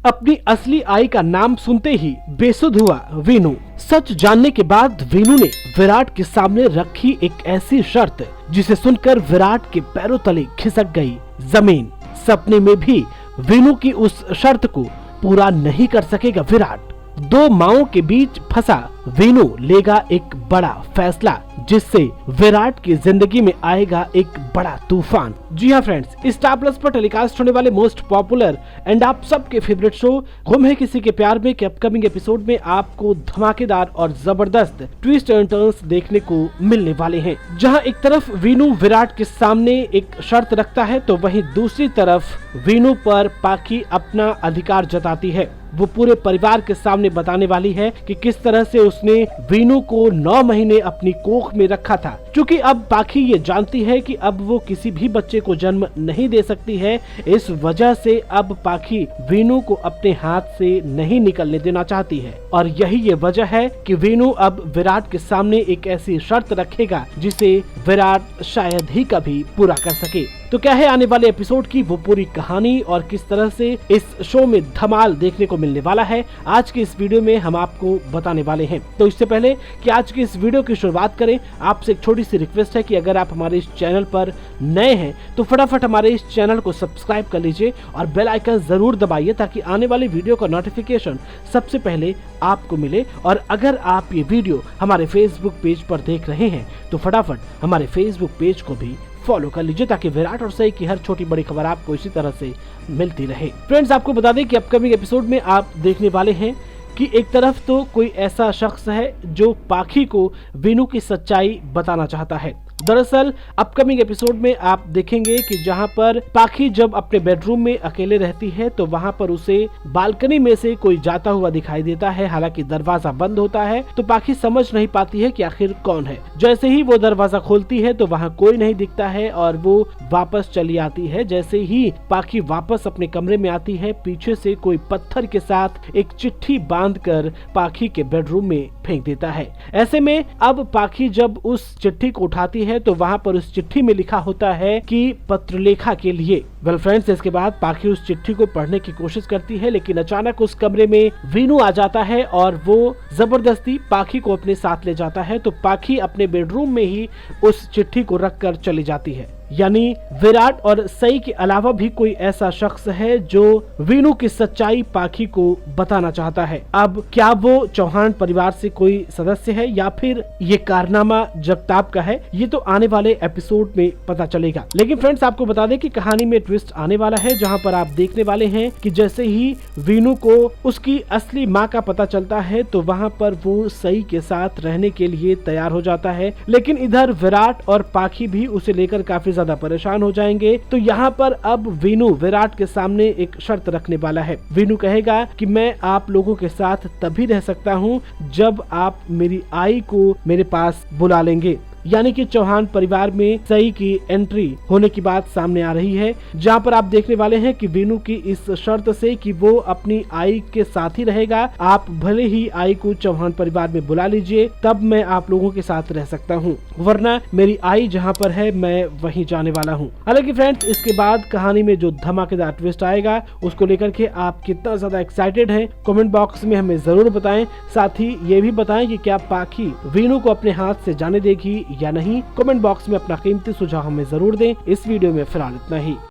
अपनी असली आई का नाम सुनते ही बेसुध हुआ वीनू। सच जानने के बाद वीनू ने विराट के सामने रखी एक ऐसी शर्त जिसे सुनकर विराट के पैरों तले खिसक गई जमीन। सपने में भी वीनू की उस शर्त को पूरा नहीं कर सकेगा विराट। दो माओं के बीच फंसा वीनू लेगा एक बड़ा फैसला जिससे विराट की जिंदगी में आएगा एक बड़ा तूफान। जी हाँ फ्रेंड्स, स्टार प्लस पर टेलीकास्ट होने वाले मोस्ट पॉपुलर एंड आप सबके फेवरेट शो गुम है किसी के प्यार में के अपकमिंग एपिसोड में आपको धमाकेदार और जबरदस्त ट्विस्ट एंड टर्न्स देखने को मिलने वाले हैं। जहां एक तरफ वीनू विराट के सामने एक शर्त रखता है तो वहीं दूसरी तरफ वीनू पर पाखी अपना अधिकार जताती है। वो पूरे परिवार के सामने बताने वाली है कि किस तरह से उसने वीनू को 9 महीने अपनी कोख में रखा था। क्योंकि अब पाखी ये जानती है कि अब वो किसी भी बच्चे को जन्म नहीं दे सकती है, इस वजह से अब पाखी वीनू को अपने हाथ से नहीं निकलने देना चाहती है। और यही ये वजह है कि वीनू अब विराट के सामने एक ऐसी शर्त रखेगा जिसे विराट शायद ही कभी पूरा कर सके। तो क्या है आने वाले एपिसोड की वो पूरी कहानी और किस तरह से इस शो में धमाल देखने को मिलने वाला है, आज के इस वीडियो में हम आपको बताने वाले हैं। तो इससे पहले कि आज के इस वीडियो की शुरुआत करें, आपसे एक छोटी सी रिक्वेस्ट है कि अगर आप हमारे इस चैनल पर नए हैं तो फटाफट हमारे इस चैनल को सब्सक्राइब कर लीजिए और बेल आइकन जरूर दबाइए ताकि आने वाली वीडियो का नोटिफिकेशन सबसे पहले आपको मिले। और अगर आप ये वीडियो हमारे फेसबुक पेज पर देख रहे हैं तो फटाफट हमारे फेसबुक पेज को भी फॉलो कर लीजिए ताकि विराट और सई की हर छोटी बड़ी खबर आपको इसी तरह से मिलती रहे। फ्रेंड्स, आपको बता दें कि अपकमिंग एपिसोड में आप देखने वाले हैं कि एक तरफ तो कोई ऐसा शख्स है जो पाखी को वीनू की सच्चाई बताना चाहता है। दरअसल अपकमिंग एपिसोड में आप देखेंगे कि जहां पर पाखी जब अपने बेडरूम में अकेले रहती है तो वहां पर उसे बालकनी में से कोई जाता हुआ दिखाई देता है। हालांकि दरवाजा बंद होता है तो पाखी समझ नहीं पाती है कि आखिर कौन है। जैसे ही वो दरवाजा खोलती है तो वहां कोई नहीं दिखता है और वो वापस चली आती है। जैसे ही पाखी वापस अपने कमरे में आती है, पीछे से कोई पत्थर के साथ एक चिट्ठी बांधकर पाखी के बेडरूम में फेंक देता है। ऐसे में अब पाखी जब उस चिट्ठी को उठाती है तो वहां पर उस चिट्ठी में लिखा होता है कि पत्रलेखा के लिए। वेल फ्रेंड्स, इसके बाद पाखी उस चिट्ठी को पढ़ने की कोशिश करती है लेकिन अचानक उस कमरे में वीनू आ जाता है और वो जबरदस्ती पाखी को अपने साथ ले जाता है। तो पाखी अपने बेडरूम में ही उस चिट्ठी को रखकर चली जाती है। यानी विराट और सई के अलावा भी कोई ऐसा शख्स है जो वीनू की सच्चाई पाखी को बताना चाहता है। अब क्या वो चौहान परिवार से कोई सदस्य है या फिर ये कारनामा जगताप का है, ये तो आने वाले एपिसोड में पता चलेगा। लेकिन फ्रेंड्स, आपको बता दें कि कहानी में ट्विस्ट आने वाला है जहां पर आप देखने वाले हैं कि जैसे ही वीनू को उसकी असली माँ का पता चलता है तो वहाँ पर वो सई के साथ रहने के लिए तैयार हो जाता है। लेकिन इधर विराट और पाखी भी उसे लेकर काफी ज्यादा परेशान हो जाएंगे। तो यहाँ पर अब वीनू विराट के सामने एक शर्त रखने वाला है। वीनू कहेगा कि मैं आप लोगों के साथ तभी रह सकता हूँ जब आप मेरी आई को मेरे पास बुला लेंगे। यानी कि चौहान परिवार में सई की एंट्री होने की बात सामने आ रही है, जहां पर आप देखने वाले हैं कि वीनू की इस शर्त से कि वो अपनी आई के साथ ही रहेगा। आप भले ही आई को चौहान परिवार में बुला लीजिए, तब मैं आप लोगों के साथ रह सकता हूं, वरना मेरी आई जहां पर है मैं वहीं जाने वाला हूं। हालांकि फ्रेंड्स, इसके बाद कहानी में जो धमाकेदार ट्विस्ट आएगा उसको लेकर के आप कितना ज्यादा एक्साइटेड हैं, कमेंट बॉक्स में हमें जरूर बताएं। साथ ही ये भी बताएं कि क्या पाखी वीनू को अपने हाथ से जाने देगी या नहीं। कमेंट बॉक्स में अपना कीमती सुझाव हमें जरूर दें। इस वीडियो में फिलहाल इतना ही।